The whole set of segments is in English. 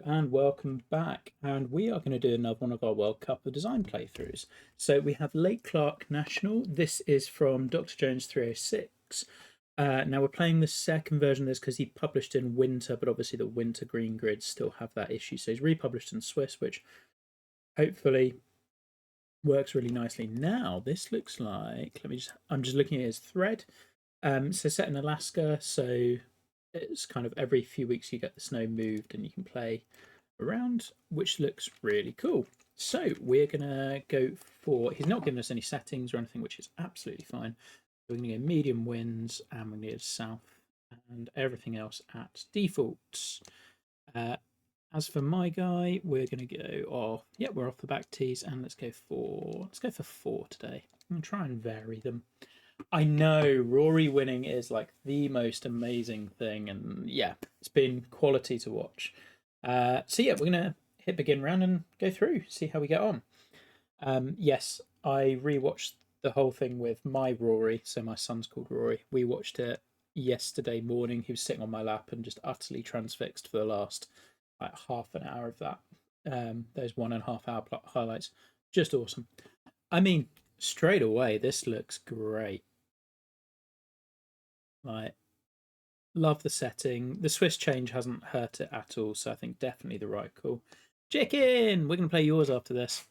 And welcome back. And we are going to do another one of our World Cup of Design playthroughs. So we have Lake Clark National. This is from drjones306. Now we're playing the second version of this because he published in winter, but obviously the winter green grids still have that issue. So he's republished in Swiss, which hopefully works really nicely. Now this looks like, I'm just looking at his thread. So set in Alaska, so it's kind of every few weeks you get the snow moved and you can play around, which looks really cool. So we're gonna go for, he's not given us any settings or anything, which is absolutely fine. We're gonna go medium winds and we're gonna go south and everything else at defaults. As for my guy, we're gonna go off, yeah, we're off the back tees, and let's go for 4 today. I'm gonna try and vary them. I know Rory winning is like the most amazing thing, and yeah, it's been quality to watch. So yeah, we're gonna hit begin round and go through, see how we get on. Yes, I rewatched the whole thing with my Rory, so my son's called Rory. We watched it yesterday morning. He was sitting on my lap and just utterly transfixed for the last like half an hour of that. Those 1.5 hour plot highlights, just awesome. I mean, straight away, this looks great. Like, love the setting. The Swiss change hasn't hurt it at all, so I think definitely the right call. Chicken! We're going to play yours after this.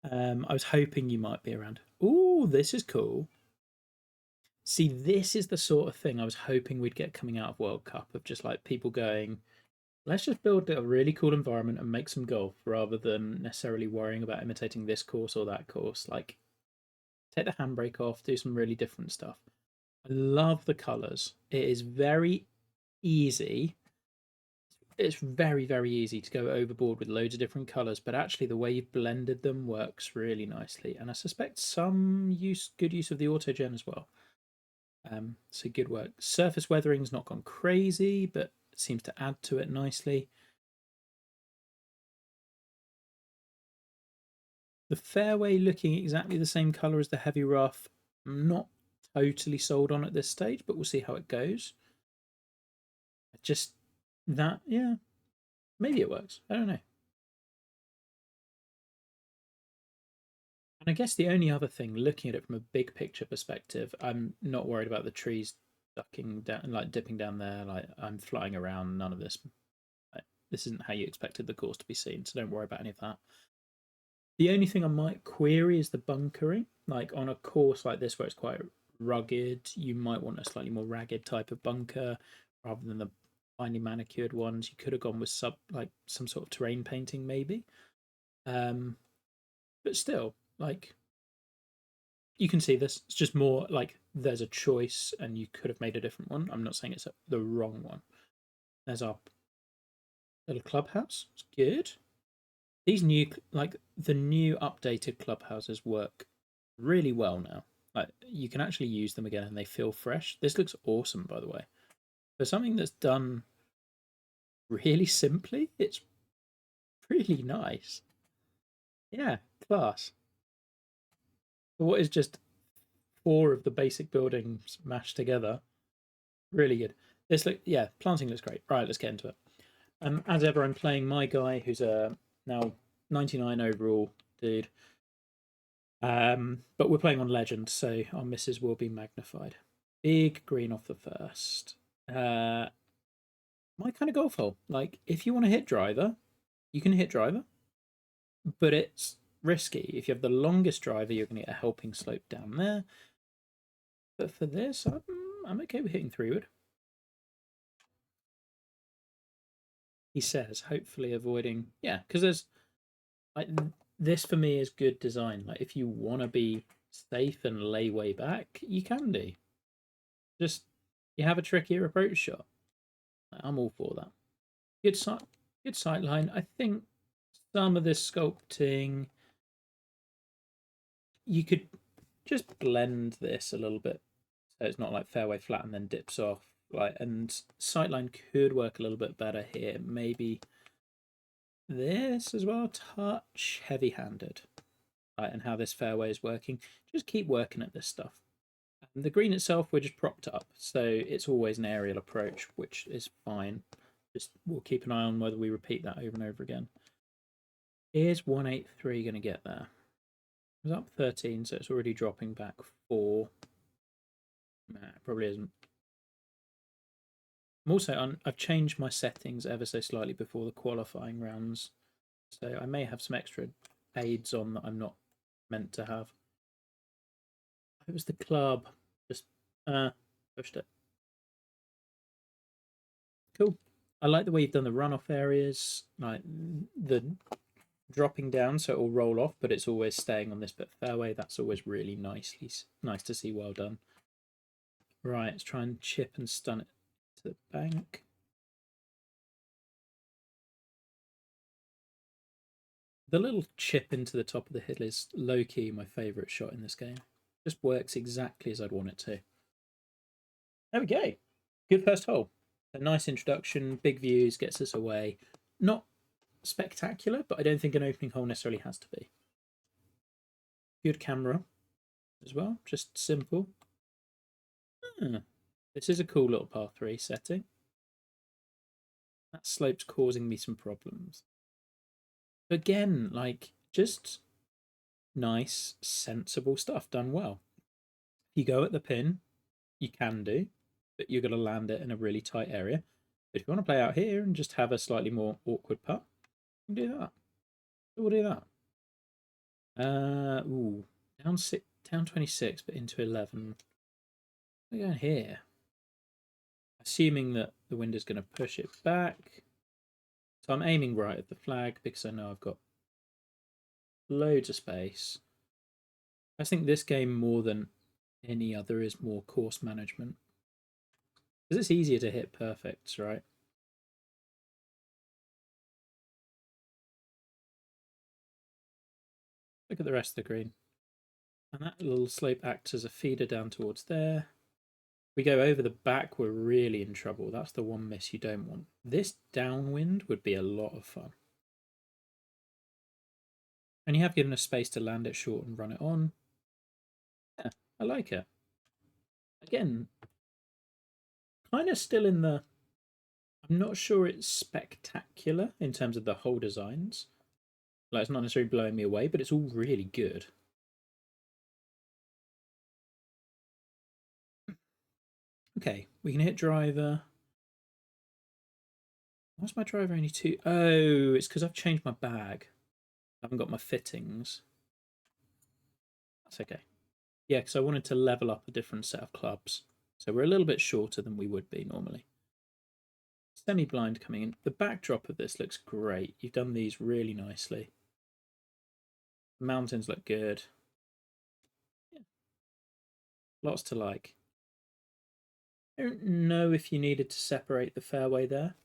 I was hoping you might be around. Ooh, this is cool. See, this is the sort of thing I was hoping we'd get coming out of World Cup, of just like people going, let's just build a really cool environment and make some golf rather than necessarily worrying about imitating this course or that course. Like, take the handbrake off, do some really different stuff. I love the colours. It is very easy. It's very, very easy to go overboard with loads of different colours, but actually the way you've blended them works really nicely. And I suspect some good use of the autogen as well. So good work. Surface weathering's not gone crazy, but it seems to add to it nicely. The fairway looking exactly the same colour as the heavy rough. I'm not totally sold on at this stage, but we'll see how it goes. Just that, yeah, maybe it works. I don't know. And I guess the only other thing, looking at it from a big picture perspective, I'm not worried about the trees ducking down, like dipping down there. Like I'm flying around. None of this. Like, this isn't how you expected the course to be seen, so don't worry about any of that. The only thing I might query is the bunkering. Like on a course like this where it's quite rugged, you might want a slightly more ragged type of bunker rather than the finely manicured ones. You could have gone with like some sort of terrain painting maybe. Um, but still, like you can see this. It's just more like there's a choice and you could have made a different one. I'm not saying it's the wrong one. There's our little clubhouse. It's good. These new, like the new updated clubhouses work really well now. Like you can actually use them again and they feel fresh. This looks awesome, by the way. For something that's done really simply, it's really nice. Yeah, class. For what is just 4 of the basic buildings mashed together, really good. This look, yeah, planting looks great. Right, let's get into it. As ever, I'm playing my guy, who's a now 99 overall dude. But we're playing on legend, so our misses will be magnified. Big green off the first. My kind of golf hole. Like, if you want to hit driver, you can hit driver, but it's risky. If you have the longest driver, you're going to get a helping slope down there. But for this, I'm okay with hitting 3-wood. He says, hopefully avoiding, yeah, because there's like this for me is good design. Like if you want to be safe and lay way back, you can do. Just you have a trickier approach shot. I'm all for that. Good sight line. I think some of this sculpting you could just blend this a little bit so it's not like fairway flat and then dips off. Like and sightline could work a little bit better here. Maybe this as well, touch heavy handed. Right, and how this fairway is working. Just keep working at this stuff. The green itself, we're just propped up, so it's always an aerial approach, which is fine. Just we'll keep an eye on whether we repeat that over and over again. Is 183 going to get there? It was up 13, so it's already dropping back 4. Nah, it probably isn't. I'm also I've changed my settings ever so slightly before the qualifying rounds, so I may have some extra aids on that I'm not meant to have. It was the club. Just pushed it. Cool. I like the way you've done the runoff areas, like the dropping down so it will roll off, but it's always staying on this bit of fairway. That's always really nice to see. Well done. Right, let's try and chip and stun it to the bank. The little chip into the top of the hill is low-key my favourite shot in this game. Just works exactly as I'd want it to. There we go. Good first hole. A nice introduction, big views, gets us away. Not spectacular, but I don't think an opening hole necessarily has to be. Good camera as well, just simple. This is a cool little par 3 setting. That slope's causing me some problems. Again, like, just nice, sensible stuff done well. If you go at the pin, you can do, but you're going to land it in a really tight area. But if you want to play out here and just have a slightly more awkward putt, you can do that. So we'll do that. Down 26, but into 11. We're going here. Assuming that the wind is going to push it back. So I'm aiming right at the flag because I know I've got loads of space. I think this game more than any other is more course management. Because it's easier to hit perfects, right? Look at the rest of the green. And that little slope acts as a feeder down towards there. We go over the back, we're really in trouble. That's the one miss you don't want. This downwind would be a lot of fun. And you have given us space to land it short and run it on. Yeah, I like it. Again, kind of still in the... I'm not sure it's spectacular in terms of the hole designs. Like, it's not necessarily blowing me away, but it's all really good. Okay, we can hit driver. Why's my driver only 2? Oh, it's because I've changed my bag. I haven't got my fittings. That's okay. Yeah, because I wanted to level up a different set of clubs. So we're a little bit shorter than we would be normally. Semi-blind coming in. The backdrop of this looks great. You've done these really nicely. The mountains look good. Yeah. Lots to like. I don't know if you needed to separate the fairway there.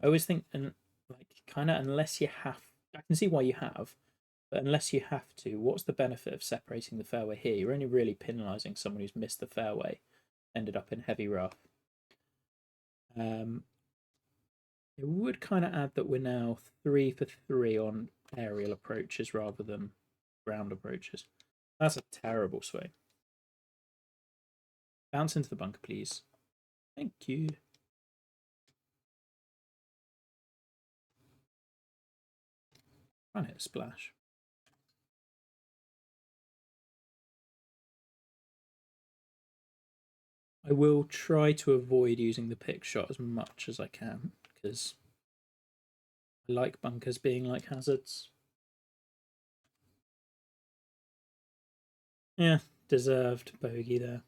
I always think, and like, kind of, unless you have, I can see why you have, but unless you have to, what's the benefit of separating the fairway here? You're only really penalising someone who's missed the fairway, ended up in heavy rough. It would kind of add that we're now 3 for 3 on aerial approaches rather than ground approaches. That's a terrible swing. Bounce into the bunker, please. Thank you. Try and hit a splash. I will try to avoid using the pick shot as much as I can because I like bunkers being like hazards. Yeah, deserved bogey there.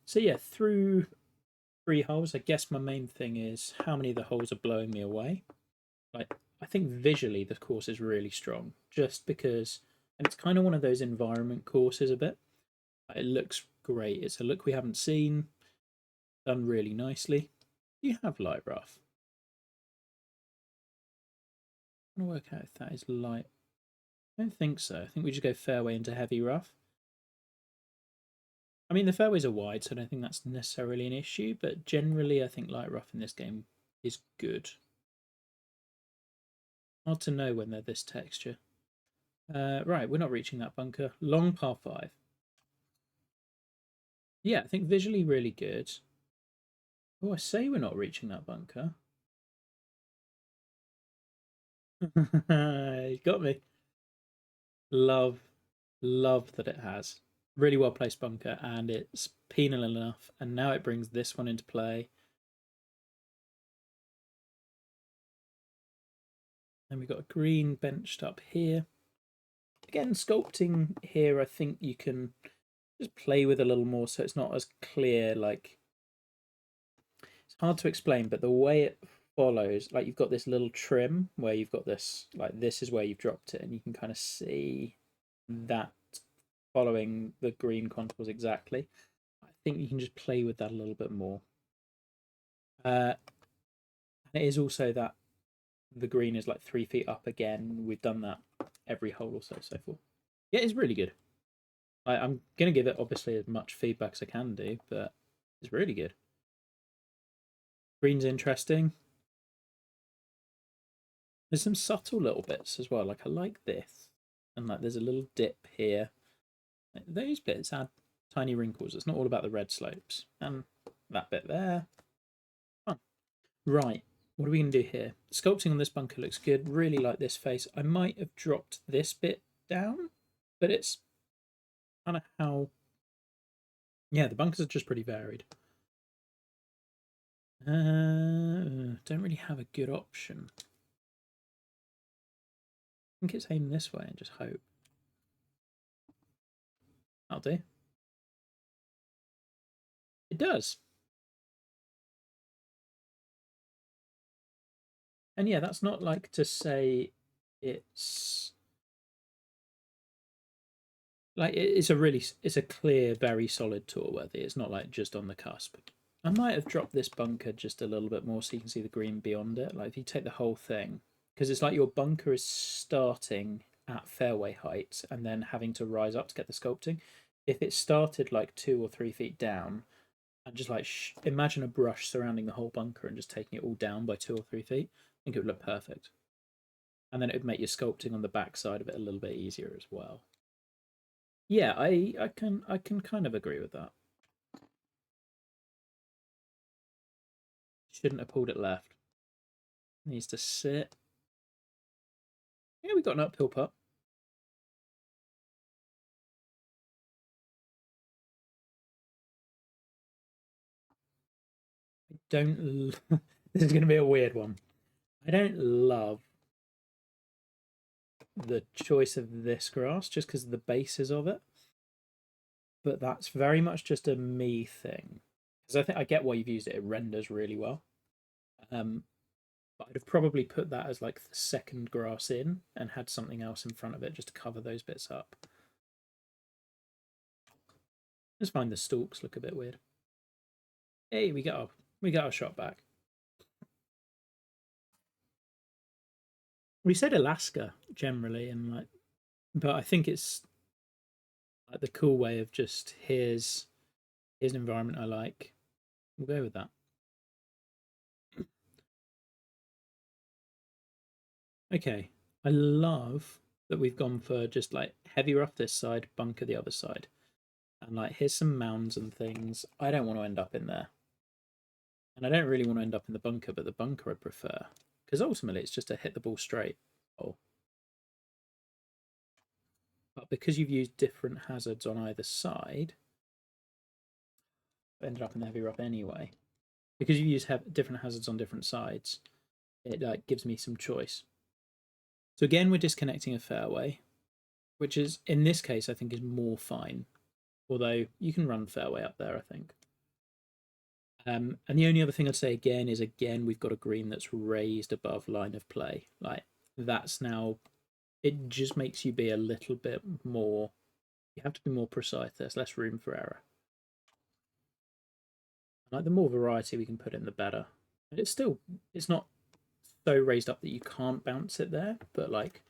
So yeah, through 3 holes, I guess my main thing is how many of the holes are blowing me away. Like, I think visually the course is really strong, just because, and it's kind of one of those environment courses a bit. It looks great. It's a look we haven't seen, done really nicely. You have light rough. I'm going to work out if that is light. I don't think so. I think we just go fairway into heavy rough. I mean, the fairways are wide, so I don't think that's necessarily an issue, but generally I think light rough in this game is good. Hard to know when they're this texture. Right, we're not reaching that bunker. Long par 5. Yeah, I think visually really good. Oh, I say we're not reaching that bunker. You got me. Love, love that it has. Really well placed bunker, and it's penal enough. And now it brings this one into play. And we've got a green benched up here. Again, sculpting here, I think you can just play with a little more so it's not as clear. Like, it's hard to explain, but the way it follows, like you've got this little trim where you've got this, like this is where you've dropped it, and you can kind of see that following the green contours exactly. I think you can just play with that a little bit more. And it is also that the green is like 3 feet up again. We've done that every hole or so forth. Yeah, it's really good. I'm going to give it obviously as much feedback as I can do, but it's really good. Green's interesting. There's some subtle little bits as well. Like I like this, and like there's a little dip here. Like, those bits add tiny wrinkles. It's not all about the red slopes, and that bit there. Fun. Right, what are we going to do here? Sculpting on this bunker looks good. Really like this face. I might have dropped this bit down, but it's kind of how. Yeah, the bunkers are just pretty varied. Don't really have a good option. I think it's aim this way and just hope. That'll do. It does. And yeah, that's not like to say it's like it's a clear, very solid tour worthy. It's not like just on the cusp. I might have dropped this bunker just a little bit more so you can see the green beyond it. Like if you take the whole thing, because it's like your bunker is starting at fairway height and then having to rise up to get the sculpting. If it started like 2 or 3 feet down and just like imagine a brush surrounding the whole bunker and just taking it all down by 2 or 3 feet, I think it would look perfect. And then it would make your sculpting on the back side of it a little bit easier as well. Yeah, I can kind of agree with that. Shouldn't have pulled it left. Needs to sit. Yeah, we got an uphill putt. I don't. This is going to be a weird one. I don't love the choice of this grass just because of the bases of it. But that's very much just a me thing. Because I think I get why you've used it. It renders really well. But I'd have probably put that as like the second grass in and had something else in front of it just to cover those bits up. I just find the stalks look a bit weird. Hey, we got our shot back. We said Alaska generally, and like, but I think it's like the cool way of just here's an environment I like. We'll go with that. Okay, I love that we've gone for just like heavy rough this side, bunker the other side, and like here's some mounds and things. I don't want to end up in there, and I don't really want to end up in the bunker, but the bunker I prefer because ultimately it's just to hit the ball straight. Oh. But because you've used different hazards on either side, I ended up in the heavy rough anyway. Because you use different hazards on different sides, it like gives me some choice. So again, we're disconnecting a fairway, which is in this case I think is more fine. Although you can run fairway up there, I think. And the only other thing I'd say again is we've got a green that's raised above line of play. Like that's now, it just makes you be a little bit more. You have to be more precise. There's less room for error. Like the more variety we can put in, the better. And it's not so raised up that you can't bounce it there, but like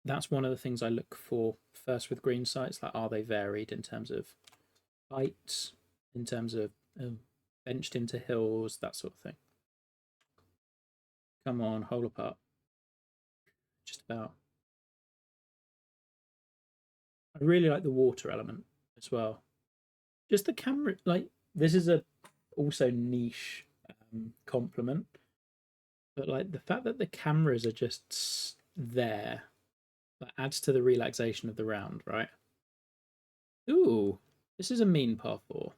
that's one of the things I look for first with green sites. Like, are they varied in terms of heights, in terms of benched into hills, that sort of thing. Come on, hole apart. Just about. I really like the water element as well. Just the camera, like this is a also niche compliment. But like the fact that the cameras are just there, that adds to the relaxation of the round, right? Ooh, this is a mean par four.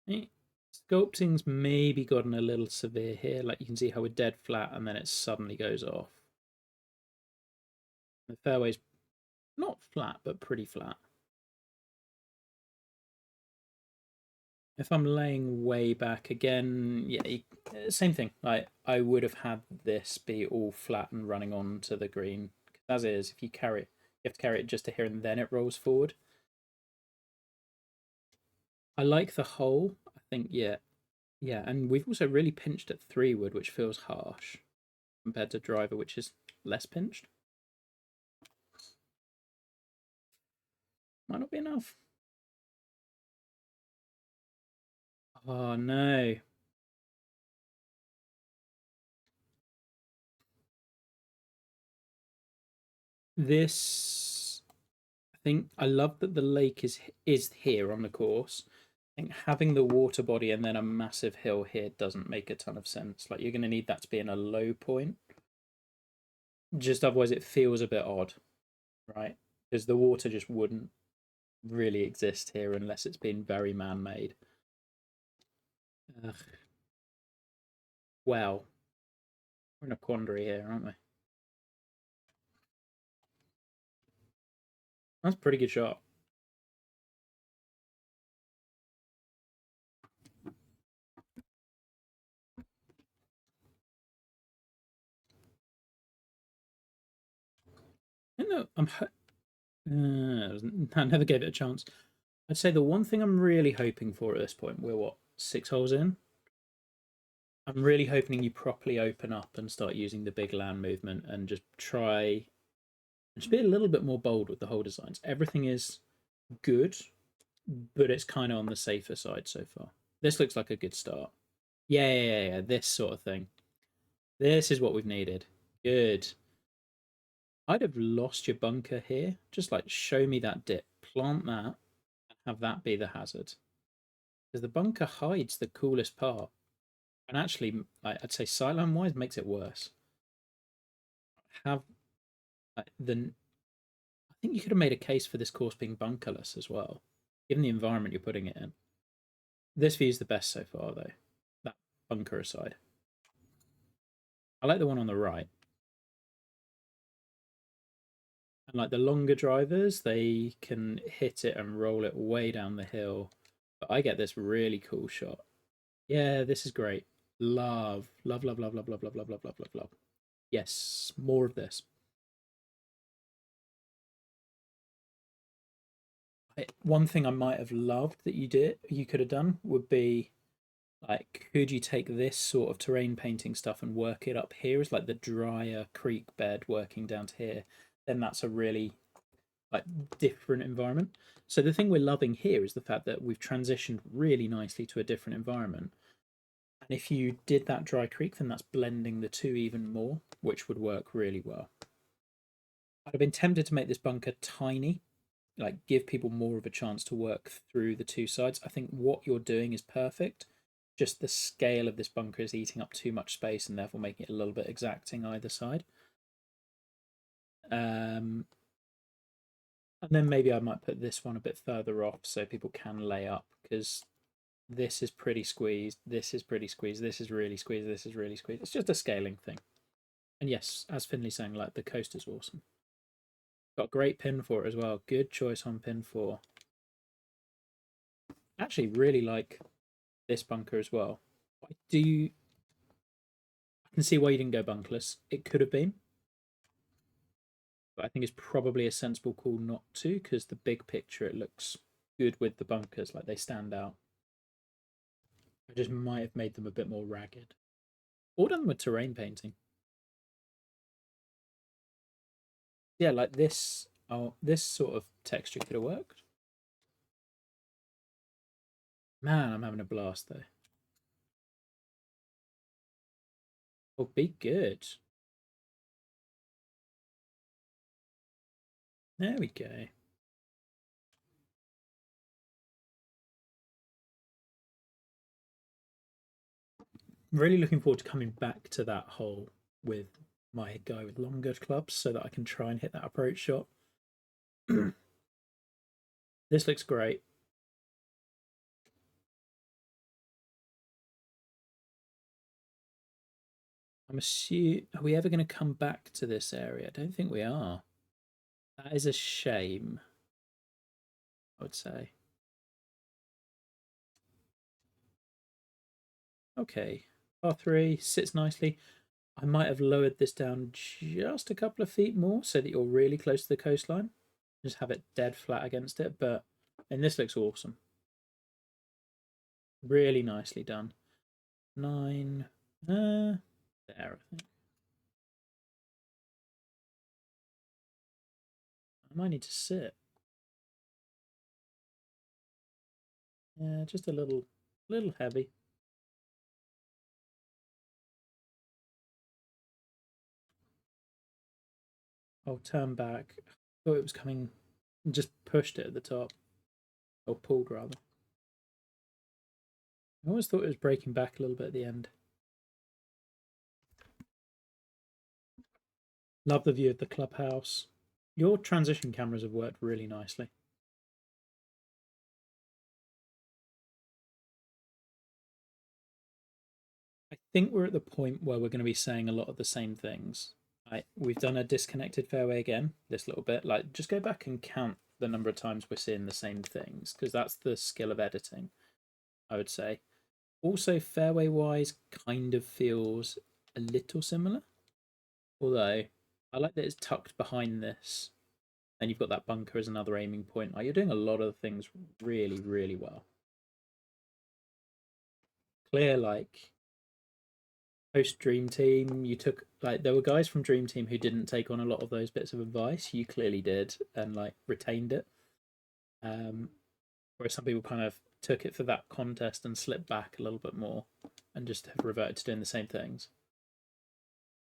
Eh, Sculpting's maybe gotten a little severe here. Like you can see how we're dead flat and then it suddenly goes off. The fairway's not flat, but pretty flat. If I'm laying way back again, yeah, same thing. Like I would have had this be all flat and running onto the green. As is, if you carry it, you have to carry it just to here and then it rolls forward. I like the hole. I think, yeah. Yeah, and we've also really pinched at 3-wood, which feels harsh compared to driver, which is less pinched. Might not be enough. Oh no. This, I think I love that the lake is here on the course. I think having the water body and then a massive hill here doesn't make a ton of sense. Like you're going to need that to be in a low point. Just otherwise it feels a bit odd, right? Because the water just wouldn't really exist here unless it's been very man-made. Well, we're in a quandary here, aren't we? That's a pretty good shot. No, I never gave it a chance. I'd say the one thing I'm really hoping for at this point, we're what, 6 holes in? I'm really hoping you properly open up and start using the big land movement and just try and just be a little bit more bold with the hole designs. Everything is good, but it's kind of on the safer side so far. This looks like a good start. Yeah, this sort of thing. This is what we've needed. Good. I'd have lost your bunker here. Just like show me that dip, plant that, and have that be the hazard. Because the bunker hides the coolest part. And actually, I'd say sightline wise makes it worse. Have the I think you could have made a case for this course being bunkerless as well, given the environment you're putting it in. This view's the best so far, though. That bunker aside, I like the one on the right. And like the longer drivers, they can hit it and roll it way down the hill. But I get this really cool shot. Yeah, this is great. Love, love, love, love, love, love, love, love, love, love, love, love. Yes, more of this. One thing I might have loved that you could have done would be like, could you take this sort of terrain painting stuff and work it up here as like the drier creek bed working down to here? Then that's a really like different environment. So the thing we're loving here is the fact that we've transitioned really nicely to a different environment. And if you did that dry creek, then that's blending the two even more, which would work really well. I'd have been tempted to make this bunker tiny, like give people more of a chance to work through the two sides. I think what you're doing is perfect. Just the scale of this bunker is eating up too much space and therefore making it a little bit exacting either side. And then maybe I might put this one a bit further off so people can lay up, because this is pretty squeezed, this is pretty squeezed, this is really squeezed, this is really squeezed. It's just a scaling thing. And yes, as Finley's saying, like the coast is awesome. Got a great pin for it as well. Good choice on pin 4. Actually, really like this bunker as well. I can see why you didn't go bunkerless. It could have been, but I think it's probably a sensible call not to, because the big picture it looks good with the bunkers, like they stand out. I just might have made them a bit more ragged. Or done with terrain painting. Yeah, like this. Oh, this sort of texture could have worked. Man, I'm having a blast though. Oh, be good. There we go. really looking forward to coming back to that hole with my guy with longer clubs so that I can try and hit that approach shot. This looks great. I'm assuming, are we ever going to come back to this area? I don't think we are. That is a shame, I would say. Okay, par3 sits nicely. I might have lowered this down just a couple of feet more so that you're really close to the coastline. Just have it dead flat against it, and this looks awesome. Really nicely done. 9, there, I think. I might need to sit. Yeah, just a little heavy. I'll turn back. I thought it was coming, just pushed it at the top. Or pulled, rather. I always thought it was breaking back a little bit at the end. Love the view of the clubhouse. Your transition cameras have worked really nicely. I think we're at the point where we're going to be saying a lot of the same things. We've done a disconnected fairway again, this little bit. Like, just go back and count the number of times we're seeing the same things, because that's the skill of editing, I would say. Also, fairway wise, kind of feels a little similar. Although, I like that it's tucked behind this, and you've got that bunker as another aiming point. Like, you're doing a lot of things really, really well. Clear, like, post Dream Team, you took, like, there were guys from Dream Team who didn't take on a lot of those bits of advice. You clearly did, and like retained it. Whereas some people kind of took it for that contest and slipped back a little bit more and just have reverted to doing the same things.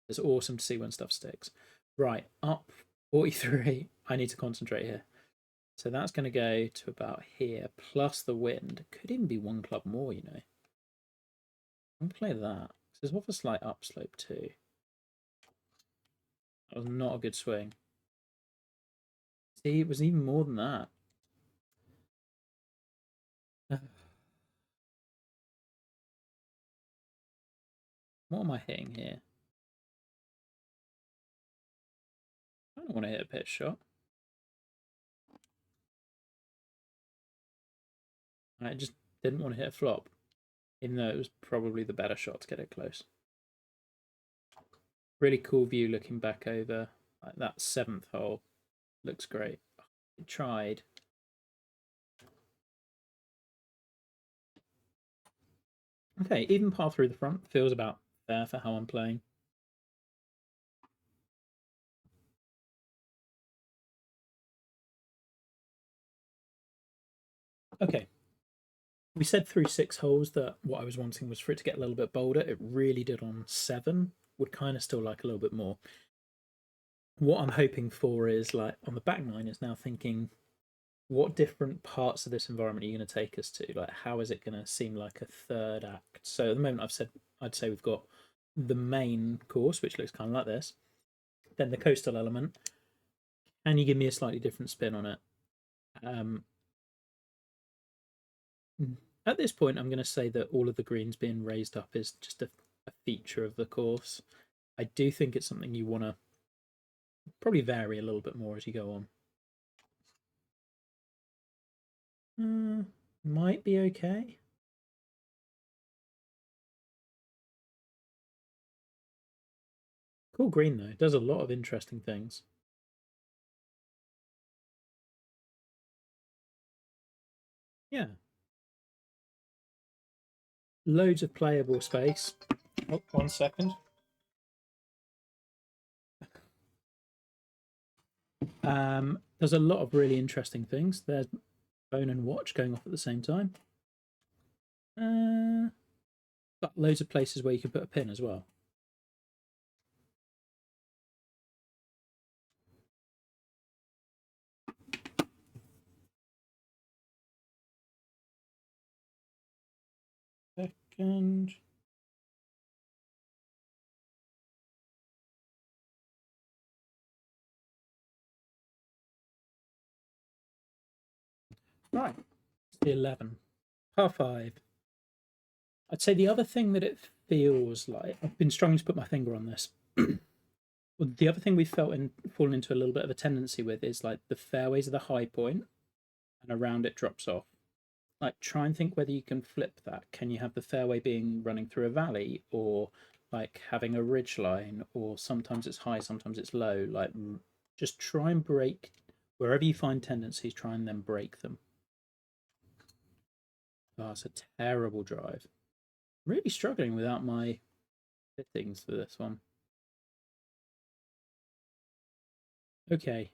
It's awesome to see when stuff sticks. Right, up 43. I need to concentrate here. So that's going to go to about here, plus the wind. Could even be one club more, you know. I'm going to play that. There's off a slight upslope too. That was not a good swing. See, it was even more than that. What am I hitting here? I don't want to hit a pitch shot. I just didn't want to hit a flop, even though it was probably the better shot to get it close. Really cool view looking back over like that 7th hole. Looks great. It tried. Okay, even par through the front feels about fair for how I'm playing. Okay. We said through 6 holes that what I was wanting was for it to get a little bit bolder. It really did on 7. Would kind of still like a little bit more. What I'm hoping for is, like, on the back 9 is now thinking, what different parts of this environment are you going to take us to? Like, how is it going to seem like a third act? So at the moment, I'd say we've got the main course, which looks kind of like this, then the coastal element. Can you give me a slightly different spin on it? At this point, I'm going to say that all of the greens being raised up is just a feature of the course. I do think it's something you want to probably vary a little bit more as you go on. Might be okay. Cool green, though. It does a lot of interesting things. Yeah. Loads of playable space. Oh, 1 second. There's a lot of really interesting things. There's phone and watch going off at the same time. But loads of places where you can put a pin as well. Second. Right, it's the 11. Par 5. I'd say the other thing that it feels like, I've been struggling to put my finger on this. Well, the other thing we've fallen into a little bit of a tendency with is like the fairways are the high point and around it drops off. Like try and think whether you can flip that. Can you have the fairway being running through a valley, or like having a ridge line, or sometimes it's high, sometimes it's low. Like just try and break wherever you find tendencies, try and then break them. Oh, it's a terrible drive. Really struggling without my fittings for this one. Okay.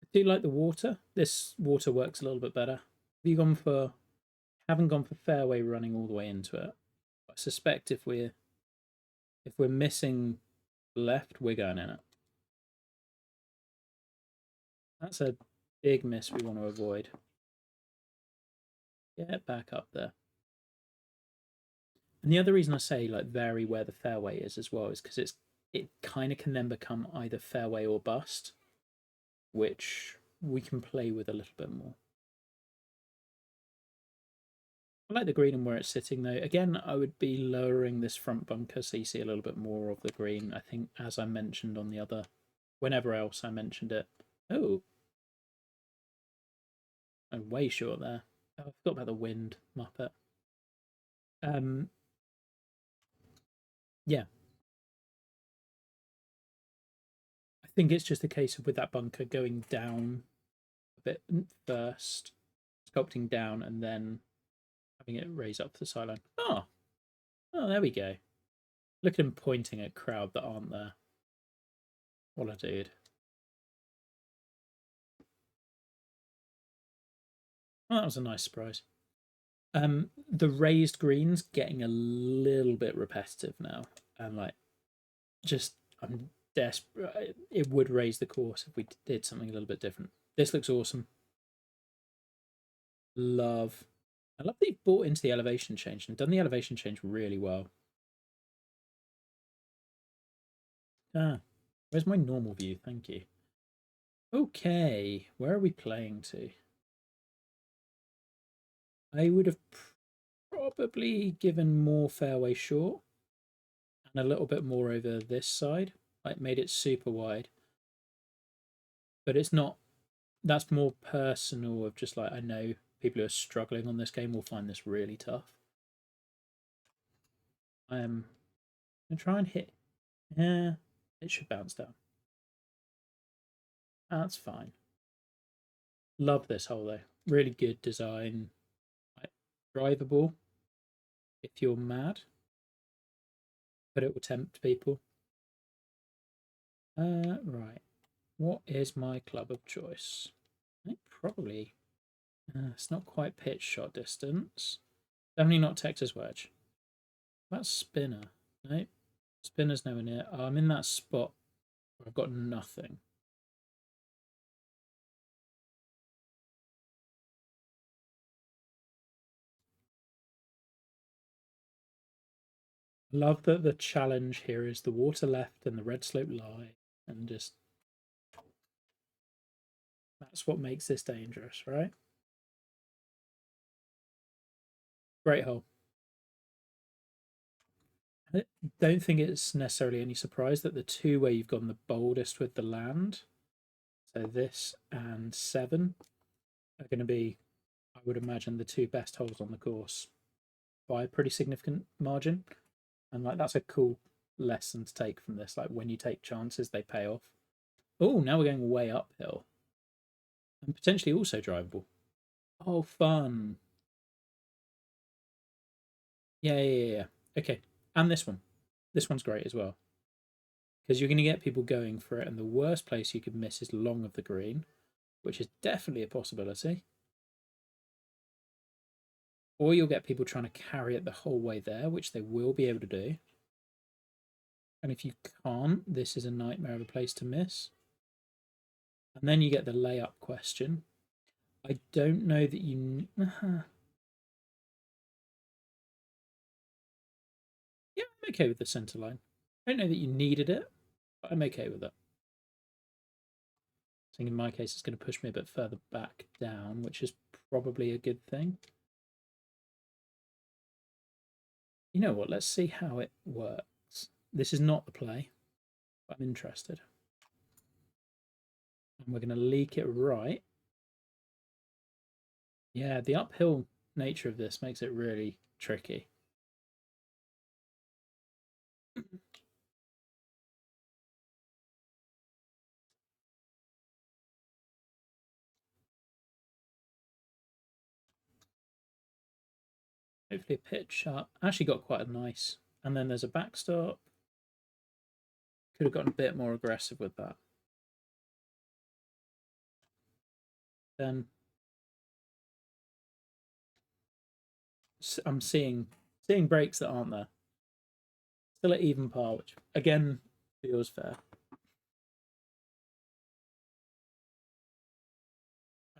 I do like the water. This water works a little bit better. Have you gone for, haven't gone for fairway running all the way into it. I suspect if we're missing left, we're going in it. That's a big miss we want to avoid. Get back up there. And the other reason I say like vary where the fairway is as well is because it kind of can then become either fairway or bust, which we can play with a little bit more. I like the green and where it's sitting though. Again, I would be lowering this front bunker so you see a little bit more of the green. I think as I mentioned on the other, whenever else I mentioned it. Oh, I'm way short there. Oh, I forgot about the wind, Muppet. Yeah, I think it's just a case of with that bunker going down a bit first, sculpting down, and then having it raise up the sideline. Oh, there we go. Look at him pointing at crowd that aren't there. What a dude. Oh, that was a nice surprise. The raised greens getting a little bit repetitive now, and like, just I'm desperate. It would raise the course if we did something a little bit different. This looks awesome. Love. I love that you've bought into the elevation change and done the elevation change really well. Ah, where's my normal view? Thank you. Okay, where are we playing to? I would have probably given more fairway short and a little bit more over this side, like made it super wide. But it's not, that's more personal of just like, I know people who are struggling on this game will find this really tough. I'm going to try and hit, yeah, it should bounce down. That's fine. Love this hole though. Really good design. Like, drivable if you're mad, but it will tempt people. Right. What is my club of choice? I think probably it's not quite pitch shot distance. Definitely not Texas wedge. That's spinner. Nope. Spinner's nowhere near. Oh, I'm in that spot where I've got nothing. Love that the challenge here is the water left and the red slope lie, and just that's what makes this dangerous, right? Great hole. I don't think it's necessarily any surprise that the two where you've gone the boldest with the land, so this and 7, are going to be, I would imagine, the two best holes on the course by a pretty significant margin. And like that's a cool lesson to take from this. Like when you take chances, they pay off. Oh, now we're going way uphill and potentially also drivable. Oh, fun. Yeah. Okay, and this one. This one's great as well because you're going to get people going for it, and the worst place you could miss is long of the green, which is definitely a possibility. Or you'll get people trying to carry it the whole way there, which they will be able to do. And if you can't, this is a nightmare of a place to miss. And then you get the layup question. I don't know that you. Yeah, I'm okay with the centre line. I don't know that you needed it, but I'm okay with it. I think in my case it's going to push me a bit further back down, which is probably a good thing. You know what, let's see how it works. This is not the play, but I'm interested. And we're going to leak it right. Yeah, the uphill nature of this makes it really tricky. Hopefully a pitch up. Actually got quite a nice. And then there's a backstop. Could have gotten a bit more aggressive with that. Then I'm seeing breaks that aren't there. Still at even par, which again feels fair.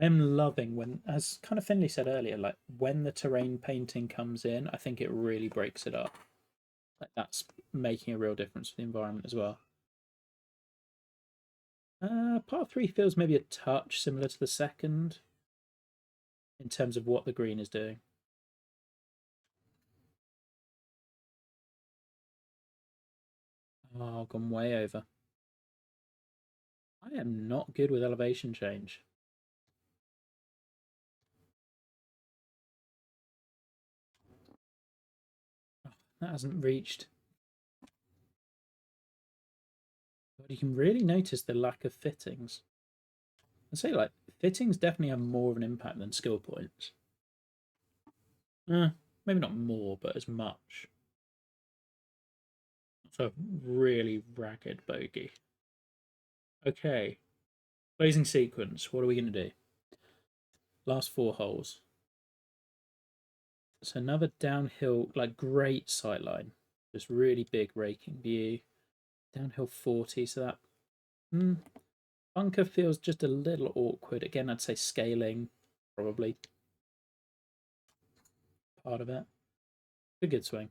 I am loving when, as kind of Finley said earlier, like when the terrain painting comes in, I think it really breaks it up. Like that's making a real difference for the environment as well. Par 3 feels maybe a touch similar to the second in terms of what the green is doing. Oh, gone way over. I am not good with elevation change. Oh, that hasn't reached. But you can really notice the lack of fittings. I'd say like fittings definitely have more of an impact than skill points. Maybe not more, but as much. So really ragged bogey. Okay. Blazing sequence. What are we going to do? Last 4 holes. So another downhill, like great sightline. Just really big raking view. Downhill 40, so that bunker feels just a little awkward. Again, I'd say scaling, probably part of it. A good swing.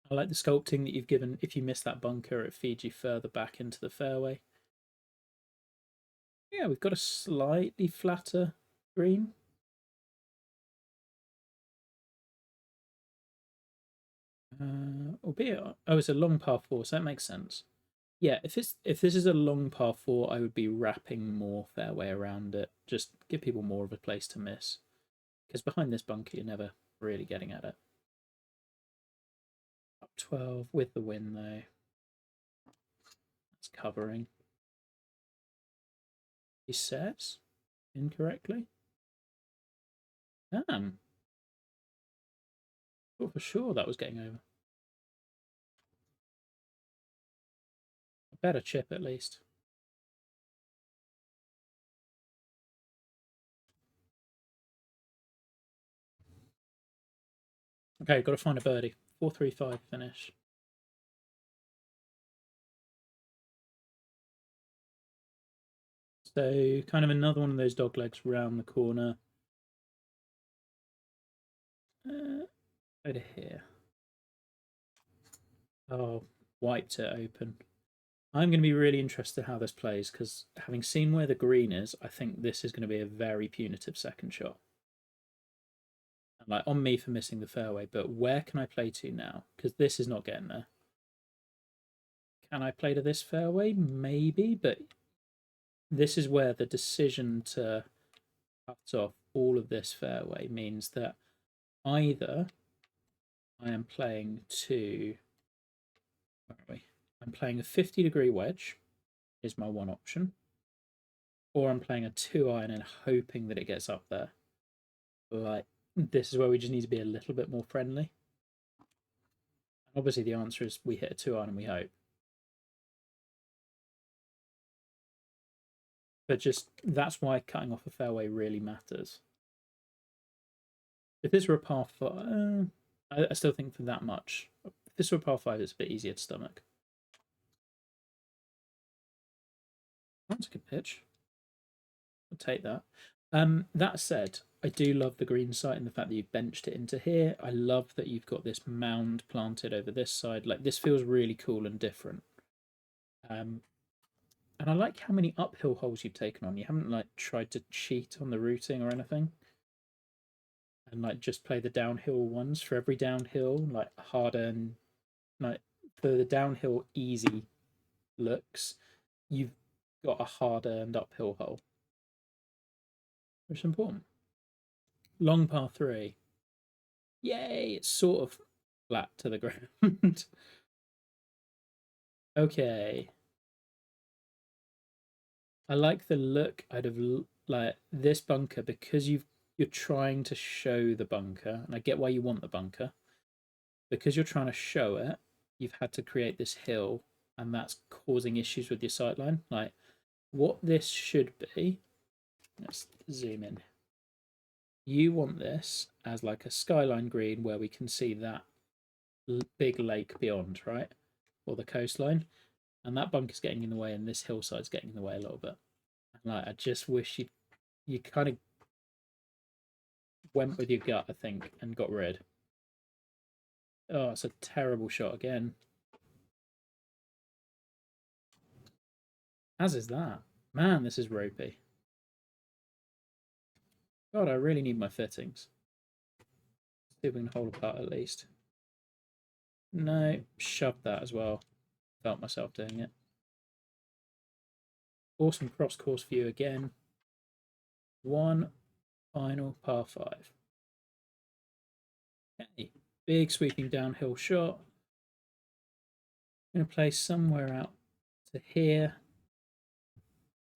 I like the sculpting that you've given. If you miss that bunker, it feeds you further back into the fairway. Yeah, we've got a slightly flatter green. Albeit, oh, it's a long par 4, so that makes sense. Yeah, if this is a long par 4, I would be wrapping more fairway around it. Just give people more of a place to miss. Because behind this bunker, you're never really getting at it. Up 12 with the win, though. That's covering. He says incorrectly. Damn. Thought for sure that was getting over. A better chip, at least. Okay, got to find a birdie. 4-3-5 finish. So kind of another one of those dog legs round the corner. Over here. Oh, wiped it open. I'm going to be really interested how this plays because having seen where the green is, I think this is going to be a very punitive second shot. And like on me for missing the fairway, but where can I play to now? Because this is not getting there. Can I play to this fairway? Maybe, but this is where the decision to cut off all of this fairway means that either I am playing to, where are we? I'm playing a 50-degree wedge, is my one option, or I'm playing a 2-iron and hoping that it gets up there. Like, this is where we just need to be a little bit more friendly. And obviously, the answer is we hit a 2-iron and we hope. But just that's why cutting off a fairway really matters. If this were a par 5, I still think for that much. If this were a par 5, it's a bit easier to stomach. That's a good pitch. I'll take that. That said, I do love the green site and the fact that you've benched it into here. I love that you've got this mound planted over this side. Like, this feels really cool and different. And I like how many uphill holes you've taken on. You haven't like tried to cheat on the routing or anything. And like just play the downhill ones for every downhill, like harder and like for the downhill easy looks, you've got a hard earned uphill hole, which is important. Long par three. Yay! It's sort of flat to the ground. Okay. I like the look. I'd have like this bunker because you're trying to show the bunker, and I get why you want the bunker. Because you're trying to show it, you've had to create this hill, and that's causing issues with your sightline. Like what this should be. Let's zoom in. You want this as like a skyline green where we can see that big lake beyond, right? Or the coastline. And that bunker's getting in the way and this hillside's getting in the way a little bit. And like I just wish you kind of went with your gut, I think, and got rid. Oh, it's a terrible shot again. As is that. Man, this is ropey. God, I really need my fittings. See if we can hold apart at least. No, shoved that as well. Felt myself doing it. Awesome cross course view again. One final par five. Okay, big sweeping downhill shot. I'm going to play somewhere out to here.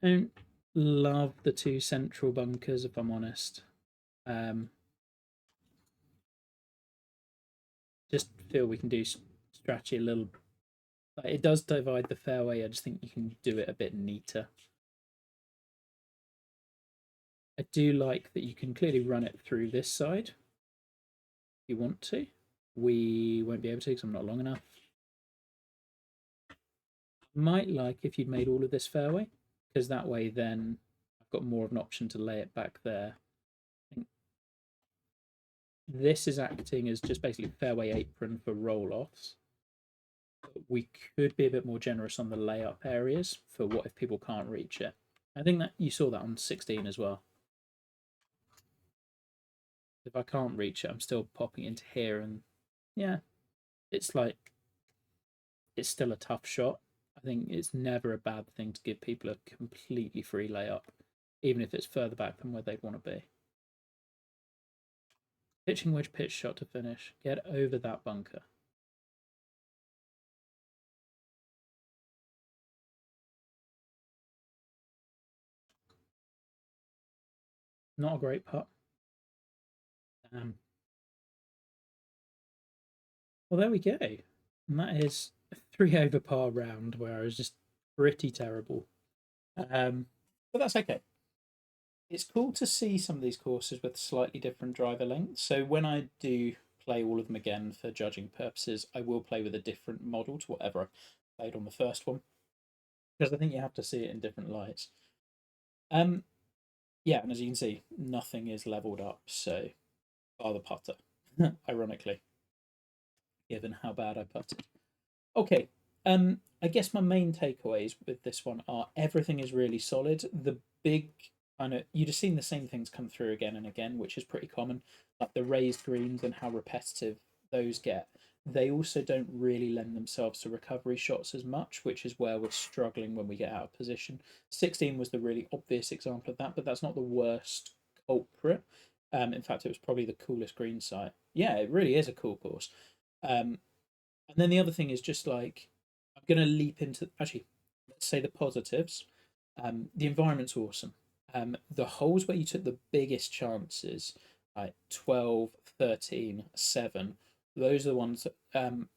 I don't love the two central bunkers, if I'm honest. Just feel we can do strategy a little. Like, it does divide the fairway. I just think you can do it a bit neater. I do like that you can clearly run it through this side. If you want to. We won't be able to because I'm not long enough. Might like if you'd made all of this fairway, because that way then I've got more of an option to lay it back there. This is acting as just basically fairway apron for roll-offs. We could be a bit more generous on the layup areas for what if people can't reach it. I think that you saw that on 16 as well. If I can't reach it, I'm still popping into here, and yeah, it's like it's still a tough shot. I think it's never a bad thing to give people a completely free layup, even if it's further back than where they'd want to be. Pitching wedge pitch shot to finish. Get over that bunker. Not a great putt. Well, there we go. And that is a 3 over par round where I was just pretty terrible. But that's okay. It's cool to see some of these courses with slightly different driver lengths. So when I do play all of them again for judging purposes, I will play with a different model to whatever I played on the first one, because I think you have to see it in different lights. Yeah, and as you can see, nothing is leveled up, so bar the putter, ironically, given how bad I putted. Okay, I guess my main takeaways with this one are everything is really solid. The big kind of you'd have seen the same things come through again and again, which is pretty common, like the raised greens and how repetitive those get. They also don't really lend themselves to recovery shots as much, which is where we're struggling when we get out of position. 16 was the really obvious example of that, but that's not the worst culprit. In fact, it was probably the coolest green site. Yeah, it really is a cool course. And then the other thing is just like I'm going to leap into actually let's say the positives. The environment's awesome. The holes where you took the biggest chances, like 12, 13, 7, those are the ones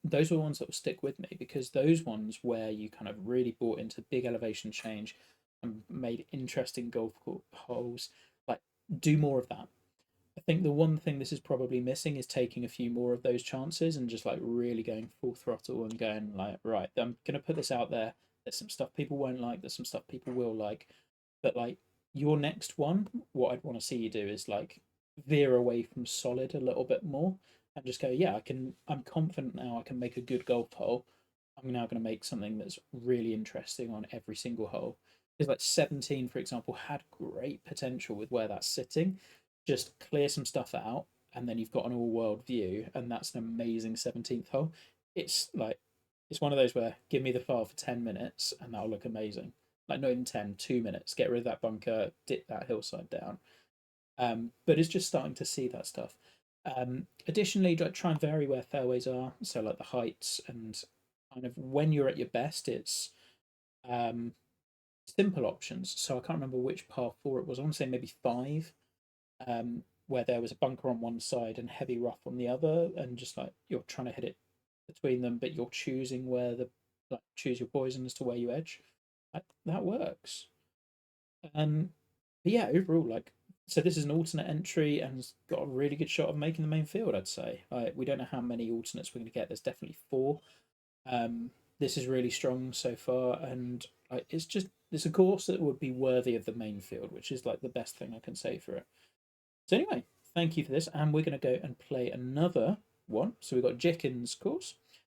those are the ones that will stick with me, because those ones where you kind of really bought into big elevation change and made interesting golf holes, like do more of that. I think the one thing this is probably missing is taking a few more of those chances and just like really going full throttle and going like, right, I'm gonna put this out there. There's some stuff people won't like, there's some stuff people will like, but like your next one, what I'd want to see you do is like veer away from solid a little bit more and just go, yeah, I can. I'm confident now. I can make a good golf hole. I'm now going to make something that's really interesting on every single hole. Because like 17, for example, had great potential with where that's sitting. Just clear some stuff out, and then you've got an all-world view, and that's an amazing 17th hole. It's like it's one of those where give me the file for 10 minutes, and that'll look amazing. Like not even 10, 2 minutes. Get rid of that bunker, dip that hillside down. But it's just starting to see that stuff. Additionally, try and vary where fairways are, so like the heights and kind of when you're at your best, it's um, simple options. So I can't remember which par four it was. I want to say maybe five, where there was a bunker on one side and heavy rough on the other, and just like you're trying to hit it between them, but you're choosing where the like choose your poison as to where you edge. That works. But yeah, overall, like, so this is an alternate entry and it's got a really good shot of making the main field, I'd say. We don't know how many alternates we're going to get. There's definitely four. Um, this is really strong so far, and it's a course that would be worthy of the main field, which is like the best thing I can say for it. So anyway, thank you for this, and we're going to go and play another one. So we've got Jenkins' course.